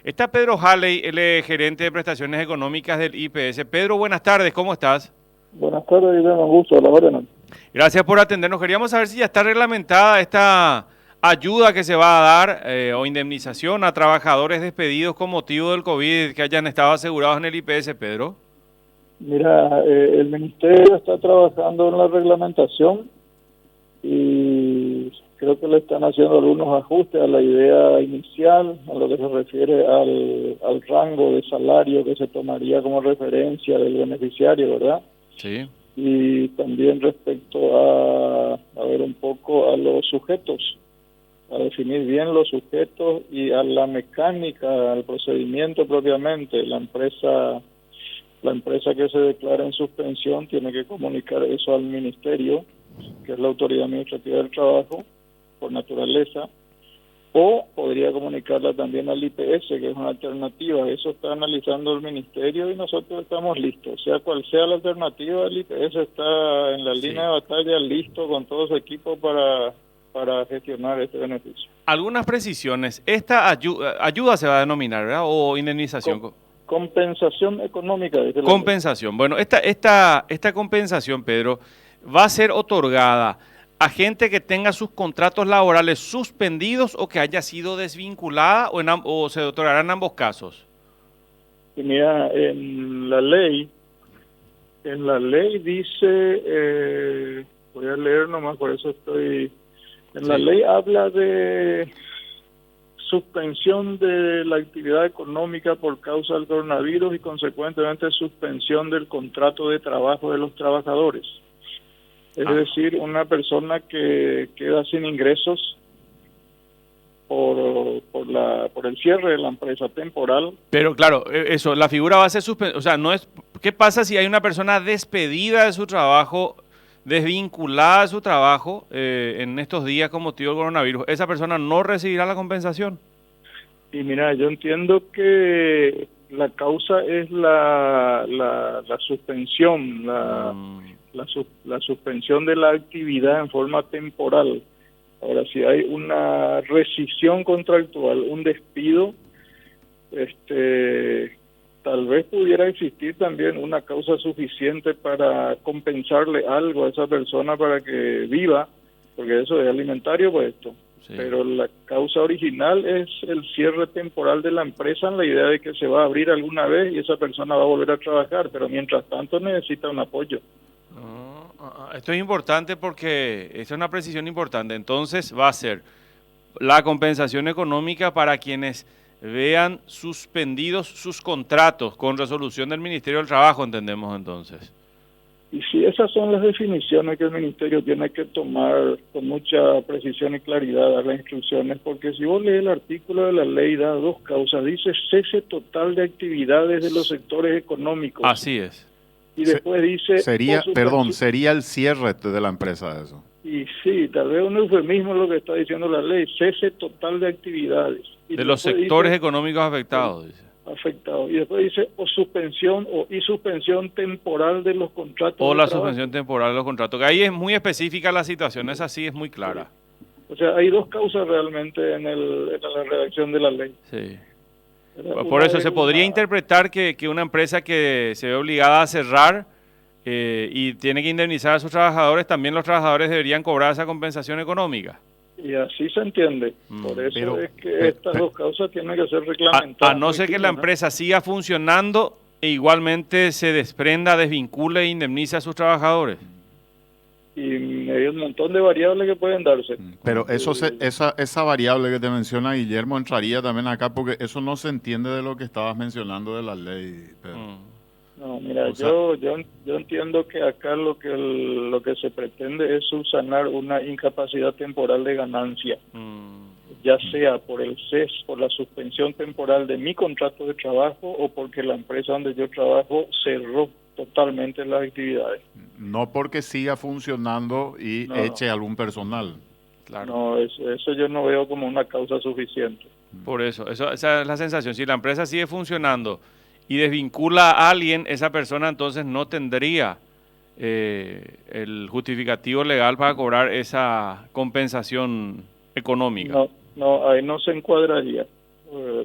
Está Pedro Halley, él es gerente de prestaciones económicas del IPS. Pedro, buenas tardes, ¿cómo estás? Buenas tardes, Guillermo, un gusto, a la orden. Gracias por atendernos. Queríamos saber si ya está reglamentada esta ayuda que se va a dar o indemnización a trabajadores despedidos con motivo del COVID que hayan estado asegurados en el IPS, Pedro. Mira, el Ministerio está trabajando en la reglamentación y creo que le están haciendo algunos ajustes a la idea inicial, a lo que se refiere al rango de salario que se tomaría como referencia del beneficiario, ¿verdad? Sí. Y también respecto a ver un poco a los sujetos, a definir bien los sujetos y a la mecánica, al procedimiento propiamente. La empresa que se declara en suspensión tiene que comunicar eso al Ministerio, que es la autoridad administrativa del trabajo, por naturaleza, o podría comunicarla también al IPS, que es una alternativa. Eso está analizando el Ministerio y nosotros estamos listos. Sea cual sea la alternativa, el IPS está en la Sí. línea de batalla, listo con todo su equipo para gestionar este beneficio. Algunas precisiones. Esta ayuda se va a denominar, ¿verdad? O Com- indemnización. compensación económica, dice la ley. Compensación. Bueno, esta compensación, Pedro, va a ser otorgada a gente que tenga sus contratos laborales suspendidos o que haya sido desvinculada o se otorgará en ambos casos. Y mira, en la ley dice, voy a leer nomás, por eso estoy, en la Sí. ley habla de suspensión de la actividad económica por causa del coronavirus y consecuentemente suspensión del contrato de trabajo de los trabajadores. Es Ah. decir, una persona que queda sin ingresos por el cierre de la empresa temporal. Pero claro, eso, la figura va a ser suspendida. O sea, no es. ¿Qué pasa si hay una persona despedida de su trabajo, desvinculada de su trabajo en estos días con motivo del coronavirus? ¿Esa persona no recibirá la compensación? Y mira, yo entiendo que la causa es la suspensión, Mm. la suspensión de la actividad en forma temporal. Ahora, si hay una rescisión contractual, un despido, tal vez pudiera existir también una causa suficiente para compensarle algo a esa persona para que viva, porque eso es alimentario, pues esto. Sí. Pero la causa original es el cierre temporal de la empresa en la idea de que se va a abrir alguna vez y esa persona va a volver a trabajar, pero mientras tanto necesita un apoyo. Esto es importante porque esta es una precisión importante. Entonces va a ser la compensación económica para quienes vean suspendidos sus contratos con resolución del Ministerio del Trabajo, entendemos entonces. Y si esas son las definiciones que el Ministerio tiene que tomar con mucha precisión y claridad, dar las instrucciones, porque si vos lees el artículo de la ley, da dos causas. Dice cese total de actividades de los sectores económicos. Así es. Y después dice... Sería el cierre de la empresa eso. Y sí, tal vez un eufemismo es lo que está diciendo la ley, cese total de actividades. Y De los sectores económicos afectados, dice. Afectados. Y después dice o suspensión y suspensión temporal de los contratos O de la trabajo. suspensión temporal de los contratos, que ahí es muy específica la situación, esa sí es muy clara. O sea, hay dos causas realmente en la redacción de la ley. Sí. ¿Verdad? Por Una eso es se podría una... interpretar que una empresa que se ve obligada a cerrar y tiene que indemnizar a sus trabajadores, también los trabajadores deberían cobrar esa compensación económica. Y así se entiende. Por eso Pero, es que estas dos causas tienen que ser A reglamentadas. no ser que la empresa siga funcionando e igualmente se desprenda, desvincule e indemnice a sus trabajadores. Y hay un montón de variables que pueden darse. Pero esa variable que te menciona Guillermo entraría también acá porque eso no se entiende de lo que estabas mencionando de la ley, Pedro. No, mira, O sea, yo entiendo que acá lo que se pretende es subsanar una incapacidad temporal de ganancia, ya sea por el CES, por la suspensión temporal de mi contrato de trabajo o porque la empresa donde yo trabajo cerró totalmente las actividades. no porque siga funcionando y No, eche algún personal. Claro. no, eso yo no veo como una causa suficiente. Por eso, esa es la sensación. Si la empresa sigue funcionando y desvincula a alguien, esa persona entonces no tendría el justificativo legal para cobrar esa compensación económica. No, ahí no se encuadraría.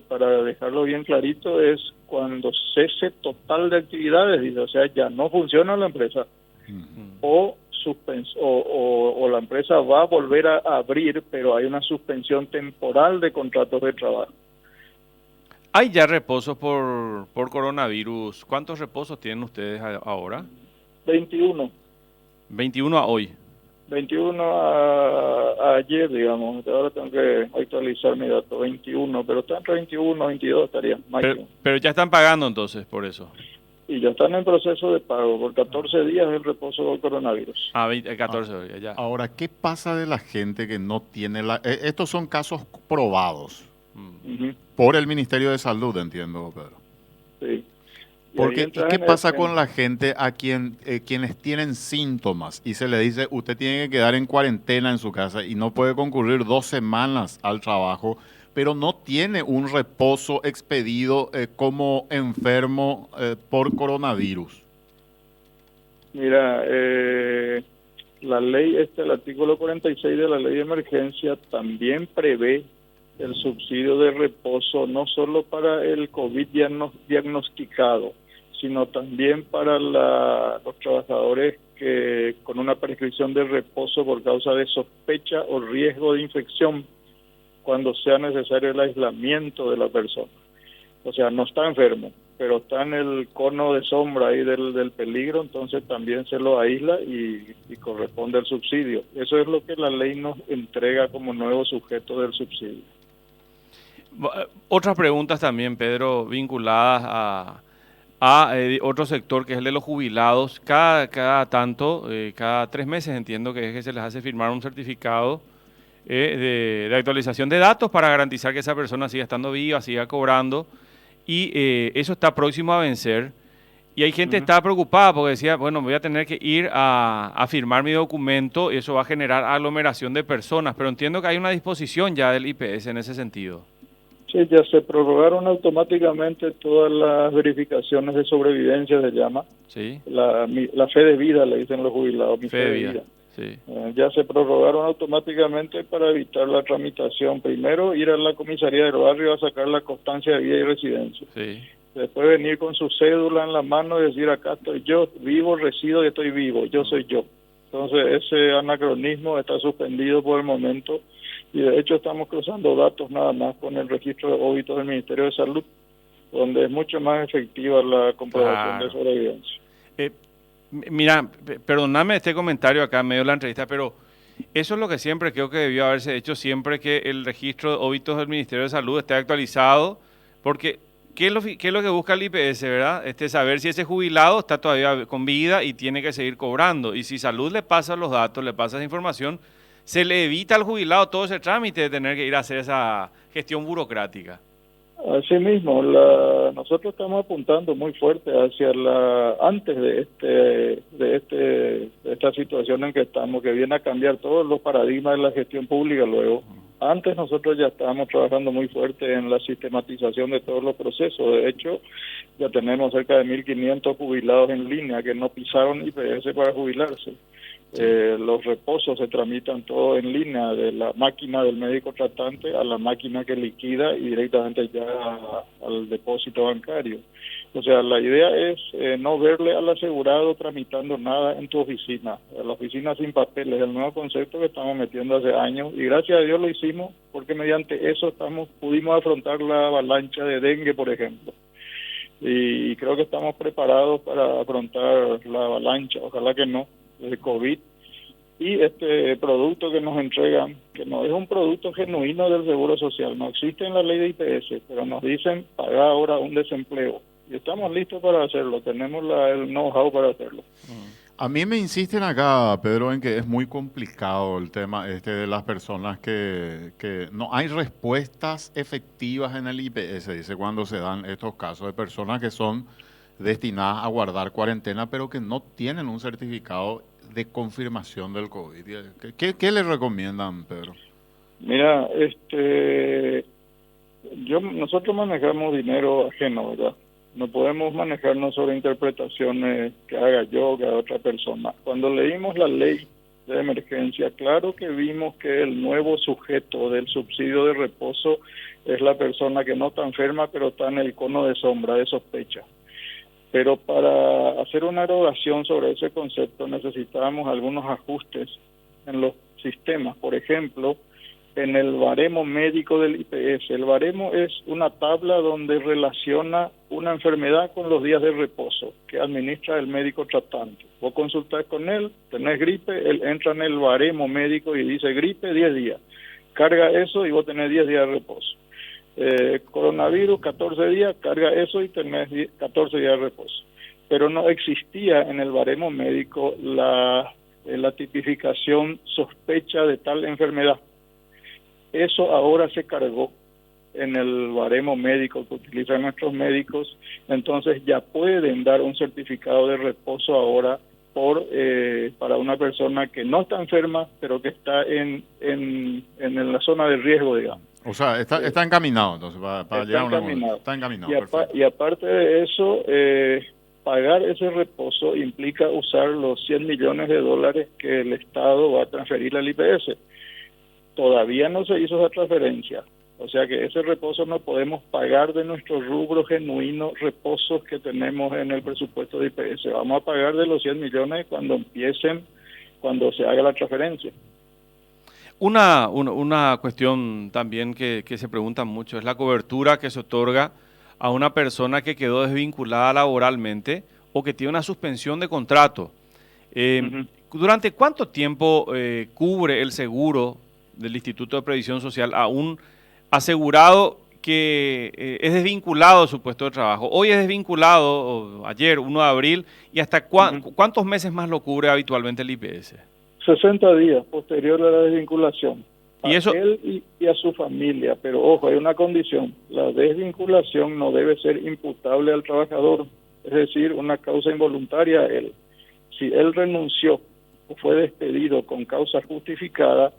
para dejarlo bien clarito, es cuando cese total de actividades, dice, o sea, ya no funciona la empresa, o la empresa va a volver a abrir, pero hay una suspensión temporal de contratos de trabajo. ¿Hay ya reposos por coronavirus? ¿Cuántos reposos tienen ustedes ahora? 21. 21 a hoy. 21 a ayer, digamos. Ahora tengo que actualizar mi dato. 21, pero está entre 21 y 22 estaría máximo. Pero ya están pagando entonces por eso. Y ya están en proceso de pago. Por 14 días el reposo del coronavirus. 14 días ya. Ahora, ¿qué pasa de la gente que no tiene estos son casos probados por el Ministerio de Salud, entiendo, Pedro. Sí. Porque, ¿y qué pasa con la gente a quienes tienen síntomas y se le dice usted tiene que quedar en cuarentena en su casa y no puede concurrir 2 semanas al trabajo, pero no tiene un reposo expedido como enfermo por coronavirus? Mira, la ley, el artículo 46 de la ley de emergencia también prevé el subsidio de reposo no solo para el COVID diagnosticado, sino también para los trabajadores que con una prescripción de reposo por causa de sospecha o riesgo de infección cuando sea necesario el aislamiento de la persona. O sea, no está enfermo, pero está en el cono de sombra ahí del peligro, entonces también se lo aísla y corresponde el subsidio. Eso es lo que la ley nos entrega como nuevo sujeto del subsidio. Otras preguntas también, Pedro, vinculadas a otro sector que es el de los jubilados. Cada 3 meses entiendo que es que se les hace firmar un certificado de actualización de datos para garantizar que esa persona siga estando viva, siga cobrando, y eso está próximo a vencer. Y hay gente que está preocupada porque decía, bueno, voy a tener que ir a firmar mi documento y eso va a generar aglomeración de personas, pero entiendo que hay una disposición ya del IPS en ese sentido. Sí, ya se prorrogaron automáticamente todas las verificaciones de sobrevivencia, se llama. Sí. La fe de vida, le dicen los jubilados, fe de vida. Sí. Ya se prorrogaron automáticamente para evitar la tramitación. Primero, ir a la comisaría del barrio a sacar la constancia de vida y residencia. Sí. Después venir con su cédula en la mano y decir, acá estoy yo, vivo, resido y estoy vivo, yo soy yo. Entonces, ese anacronismo está suspendido por el momento. Y de hecho estamos cruzando datos nada más con el registro de óbitos del Ministerio de Salud, donde es mucho más efectiva la comprobación de sobrevivencia. Mira, perdóname este comentario acá en medio de la entrevista, pero eso es lo que siempre creo que debió haberse hecho, siempre que el registro de óbitos del Ministerio de Salud esté actualizado, porque ¿qué es lo que busca el IPS, verdad? Saber si ese jubilado está todavía con vida y tiene que seguir cobrando, y si Salud le pasa los datos, le pasa esa información, se le evita al jubilado todo ese trámite de tener que ir a hacer esa gestión burocrática. Así mismo, nosotros estamos apuntando muy fuerte hacia antes de esta situación en que estamos, que viene a cambiar todos los paradigmas de la gestión pública luego. Antes nosotros ya estábamos trabajando muy fuerte en la sistematización de todos los procesos. De hecho, ya tenemos cerca de 1.500 jubilados en línea que no pisaron IPS para jubilarse. Los reposos se tramitan todo en línea, de la máquina del médico tratante a la máquina que liquida y directamente ya al depósito bancario. O sea, la idea es no verle al asegurado tramitando nada en tu oficina. La oficina sin papeles, el nuevo concepto que estamos metiendo hace años, y gracias a Dios lo hicimos porque mediante eso pudimos afrontar la avalancha de dengue, por ejemplo. Y creo que estamos preparados para afrontar la avalancha, ojalá que no, de COVID, y este producto que nos entregan, que no es un producto genuino del Seguro Social, no existe en la ley de IPS, pero nos dicen pagar ahora un desempleo, y estamos listos para hacerlo, tenemos el know-how para hacerlo. A mí me insisten acá, Pedro, en que es muy complicado el tema de las personas que no hay respuestas efectivas en el IPS, dice, cuando se dan estos casos de personas que son destinadas a guardar cuarentena, pero que no tienen un certificado de confirmación del COVID. ¿Qué le recomiendan, Pedro? Mira, nosotros manejamos dinero ajeno, ¿verdad? No podemos manejarnos sobre interpretaciones que haga yo, que haga otra persona. Cuando leímos la ley de emergencia. Claro que vimos que el nuevo sujeto del subsidio de reposo es la persona que no está enferma, pero está en el cono de sombra, de sospecha. Pero para hacer una erogación sobre ese concepto necesitábamos algunos ajustes en los sistemas. Por ejemplo, en el baremo médico del IPS. El baremo es una tabla donde relaciona una enfermedad con los días de reposo que administra el médico tratante. Vos consultás con él, tenés gripe, él entra en el baremo médico y dice gripe 10 días. Carga eso y vos tenés 10 días de reposo. Coronavirus, 14 días, carga eso y tenés 14 días de reposo. Pero no existía en el baremo médico la tipificación sospecha de tal enfermedad. Eso ahora se cargó en el baremo médico que utilizan nuestros médicos, entonces ya pueden dar un certificado de reposo ahora para una persona que no está enferma, pero que está en la zona de riesgo, digamos. O sea, está encaminado, entonces, para llegar a una... Encaminado. Está encaminado, Y aparte de eso, pagar ese reposo implica usar los 100 millones de dólares que el Estado va a transferir al IPS. Todavía no se hizo esa transferencia, o sea que ese reposo no podemos pagar de nuestro rubro genuino reposos que tenemos en el presupuesto de IPS. Vamos a pagar de los 100 millones cuando se haga la transferencia. Una cuestión también que se pregunta mucho es la cobertura que se otorga a una persona que quedó desvinculada laboralmente o que tiene una suspensión de contrato. ¿Durante cuánto tiempo cubre el seguro del Instituto de Previsión Social a un asegurado que es desvinculado de su puesto de trabajo? Hoy es desvinculado, ayer, 1 de abril, ¿y hasta cuántos meses más lo cubre habitualmente el IPS? 60 días posterior a la desvinculación. ¿Y eso? Él y a su familia, pero ojo, hay una condición: la desvinculación no debe ser imputable al trabajador, es decir, una causa involuntaria a él. Si él renunció o fue despedido con causa justificada,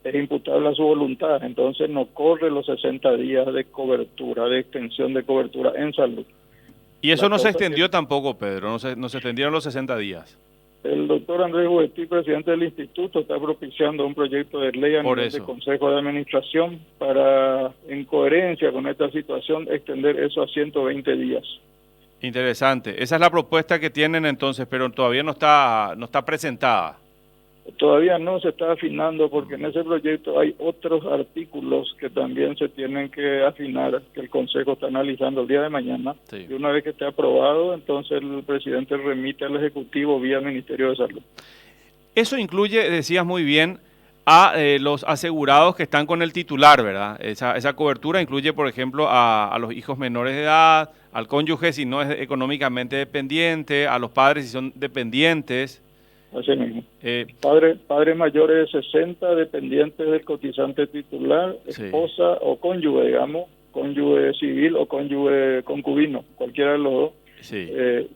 es imputable a su voluntad, entonces no corre los 60 días de cobertura, de extensión de cobertura en salud. Y eso no se extendió tampoco, Pedro, no se extendieron los 60 días. El doctor Andrés Boetí, presidente del instituto, está propiciando un proyecto de ley a nivel de Consejo de Administración para, en coherencia con esta situación, extender eso a 120 días. Interesante. Esa es la propuesta que tienen entonces, pero todavía no está presentada. Todavía no se está afinando porque en ese proyecto hay otros artículos que también se tienen que afinar, que el Consejo está analizando el día de mañana. Sí. Y una vez que esté aprobado, entonces el presidente remite al Ejecutivo vía Ministerio de Salud. Eso incluye, decías muy bien, a los asegurados que están con el titular, ¿verdad? Esa cobertura incluye, por ejemplo, a los hijos menores de edad, al cónyuge si no es económicamente dependiente, a los padres si son dependientes. Así mismo. Padres mayores de 60, dependientes del cotizante titular, esposa o cónyuge, digamos, cónyuge civil o cónyuge concubino, cualquiera de los dos. Sí.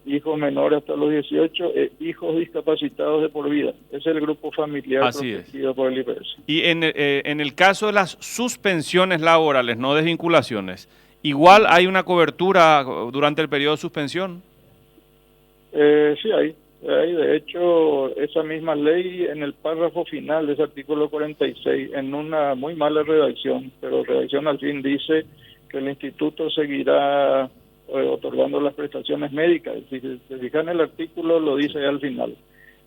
Hijos menores hasta los 18, hijos discapacitados de por vida. Ese es el grupo familiar protegido por el IPS. Y en el caso de las suspensiones laborales, no desvinculaciones, ¿igual hay una cobertura durante el periodo de suspensión? Sí hay. De hecho, esa misma ley, en el párrafo final de ese artículo 46, en una muy mala redacción, pero redacción al fin, dice que el instituto seguirá otorgando las prestaciones médicas. Si se fijan en el artículo, lo dice al final.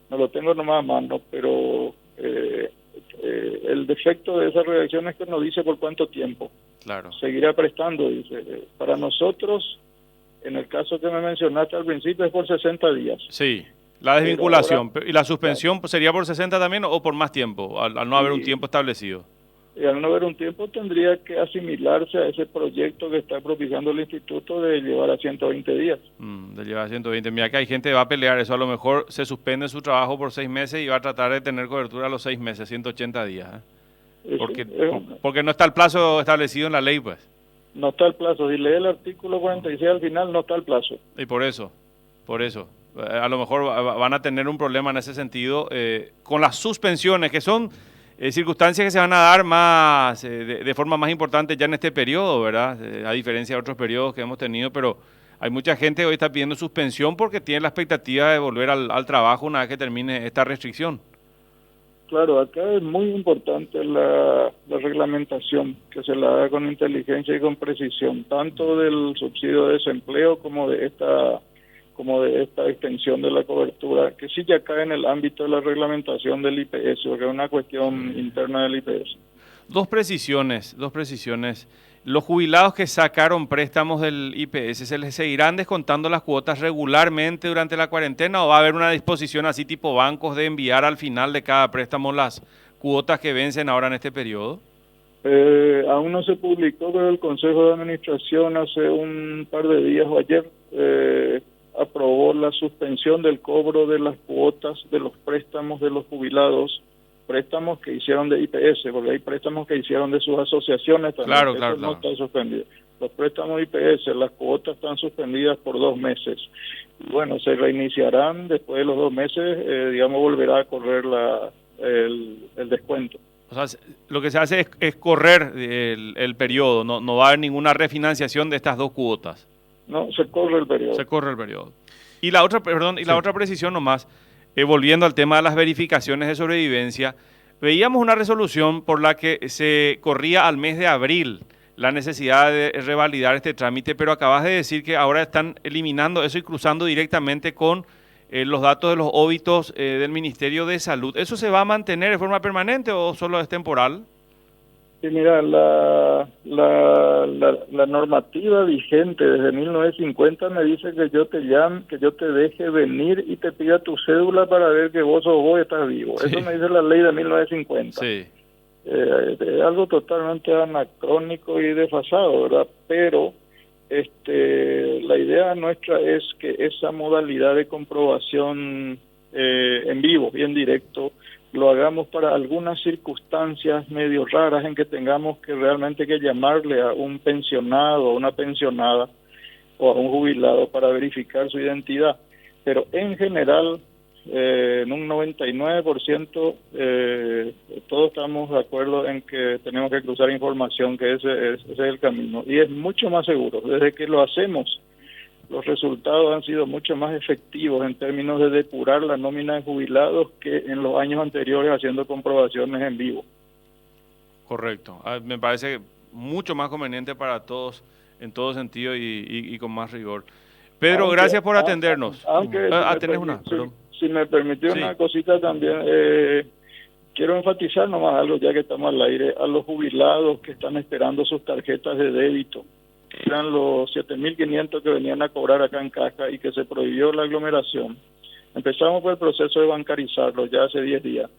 No lo tengo nomás a mano, pero el defecto de esa redacción es que no dice por cuánto tiempo. Claro. Seguirá prestando, dice. Para nosotros, en el caso que me mencionaste al principio, es por 60 días. Sí. La desvinculación. Ahora, ¿y la suspensión sería por 60 también o por más tiempo, al no haber un tiempo establecido? Y al no haber un tiempo tendría que asimilarse a ese proyecto que está propiciando el instituto de llevar a 120 días. De llevar a 120. Mira que hay gente que va a pelear eso. A lo mejor se suspende su trabajo por 6 meses y va a tratar de tener cobertura a los 6 meses, 180 días. Porque no está el plazo establecido en la ley, pues. No está el plazo. Si lee el artículo 46 al final, no está el plazo. Y por eso. A lo mejor van a tener un problema en ese sentido con las suspensiones, que son circunstancias que se van a dar más de forma más importante ya en este periodo, ¿verdad? A diferencia de otros periodos que hemos tenido, pero hay mucha gente que hoy está pidiendo suspensión porque tiene la expectativa de volver al trabajo una vez que termine esta restricción. Claro, acá es muy importante la reglamentación, que se la haga con inteligencia y con precisión, tanto del subsidio de desempleo como de esta extensión de la cobertura, que sí ya cae en el ámbito de la reglamentación del IPS, porque es una cuestión interna del IPS. Dos precisiones, dos precisiones. Los jubilados que sacaron préstamos del IPS, ¿se les seguirán descontando las cuotas regularmente durante la cuarentena o va a haber una disposición así tipo bancos de enviar al final de cada préstamo las cuotas que vencen ahora en este periodo? Aún no se publicó, pero el Consejo de Administración hace un par de días o ayer aprobó la suspensión del cobro de las cuotas de los préstamos de los jubilados, préstamos que hicieron de IPS, porque hay préstamos que hicieron de sus asociaciones también. Claro, Eso claro, no claro. está suspendido. Los préstamos IPS, las cuotas están suspendidas por 2 meses. Bueno, se reiniciarán después de los 2 meses, digamos, volverá a correr el descuento. O sea, lo que se hace es correr el periodo, no va a haber ninguna refinanciación de estas dos cuotas. No, se corre el periodo. Se corre el periodo. Y la otra, perdón, Sí. la otra precisión nomás, volviendo al tema de las verificaciones de sobrevivencia, veíamos una resolución por la que se corría al mes de abril la necesidad de revalidar este trámite, pero acabas de decir que ahora están eliminando eso y cruzando directamente con los datos de los óbitos del Ministerio de Salud. ¿Eso se va a mantener de forma permanente o solo es temporal? Sí, mira, la normativa vigente desde 1950 me dice que yo te llame, que yo te deje venir y te pida tu cédula para ver que vos estás vivo. Sí. Eso me dice la ley de 1950. Sí. Es algo totalmente anacrónico y desfasado, ¿verdad? Pero la idea nuestra es que esa modalidad de comprobación en vivo y en directo lo hagamos para algunas circunstancias medio raras en que tengamos que realmente que llamarle a un pensionado, a una pensionada o a un jubilado para verificar su identidad. Pero en general, en un 99%, todos estamos de acuerdo en que tenemos que cruzar información, que ese es el camino. Y es mucho más seguro. Desde que lo hacemos, los resultados han sido mucho más efectivos en términos de depurar la nómina de jubilados que en los años anteriores haciendo comprobaciones en vivo. Correcto. Me parece mucho más conveniente para todos en todo sentido y con más rigor. Pedro, gracias por atendernos. Tenés una, perdón. Si me permitió Sí. una cosita también, quiero enfatizar nomás algo ya que estamos al aire, a los jubilados que están esperando sus tarjetas de débito. Eran los 7.500 que venían a cobrar acá en Caja y que se prohibió la aglomeración. Empezamos por el proceso de bancarizarlo ya hace 10 días.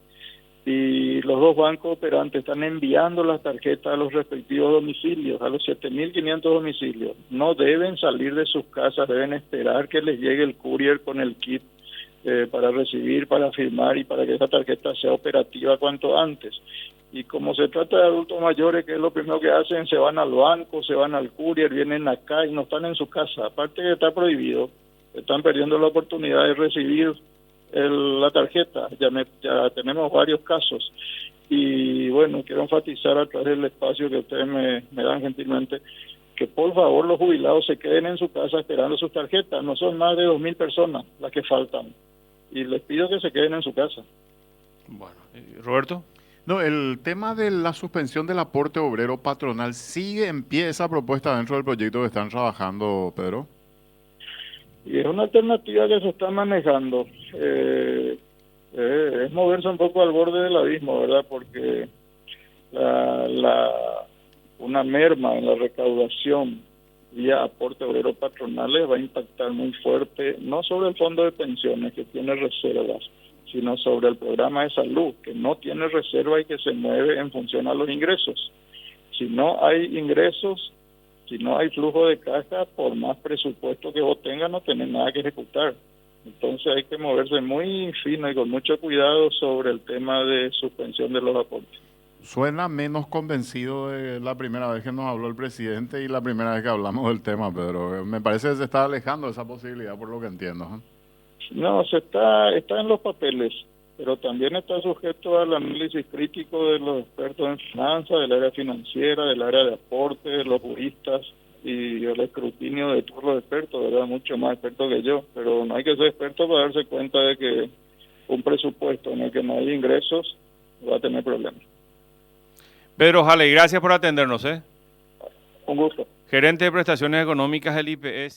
Y los dos bancos operantes están enviando las tarjetas a los respectivos domicilios, a los 7.500 domicilios. No deben salir de sus casas, deben esperar que les llegue el courier con el kit para recibir, para firmar y para que esa tarjeta sea operativa cuanto antes. Y como se trata de adultos mayores, que es lo primero que hacen, se van al banco, se van al courier, vienen acá y no están en su casa. Aparte que está prohibido, están perdiendo la oportunidad de recibir la tarjeta. Ya tenemos varios casos. Y bueno, quiero enfatizar a través del espacio que ustedes me dan gentilmente, que por favor los jubilados se queden en su casa esperando sus tarjetas. No son más de 2.000 personas las que faltan. Y les pido que se queden en su casa. Bueno, Roberto. No, el tema de la suspensión del aporte obrero patronal, ¿sigue en pie esa propuesta dentro del proyecto que están trabajando, Pedro? Y es una alternativa que se está manejando. Es moverse un poco al borde del abismo, ¿verdad? Porque una merma en la recaudación vía aporte obrero patronales va a impactar muy fuerte, no sobre el fondo de pensiones que tiene reservas, sino sobre el programa de salud, que no tiene reserva y que se mueve en función a los ingresos. Si no hay ingresos, si no hay flujo de caja, por más presupuesto que vos tengas, no tenés nada que ejecutar. Entonces hay que moverse muy fino y con mucho cuidado sobre el tema de suspensión de los aportes. Suena menos convencido de la primera vez que nos habló el presidente y la primera vez que hablamos del tema, Pedro. Me parece que se está alejando de esa posibilidad, por lo que entiendo, ¿eh? No, está en los papeles, pero también está sujeto al análisis crítico de los expertos en finanzas, del área financiera, del área de aporte, de los juristas y el escrutinio de todos los expertos, ¿verdad? Mucho más expertos que yo, pero no hay que ser experto para darse cuenta de que un presupuesto en el que no hay ingresos va a tener problemas. Pedro Jale, gracias por atendernos. Un gusto. Gerente de Prestaciones Económicas del IPS.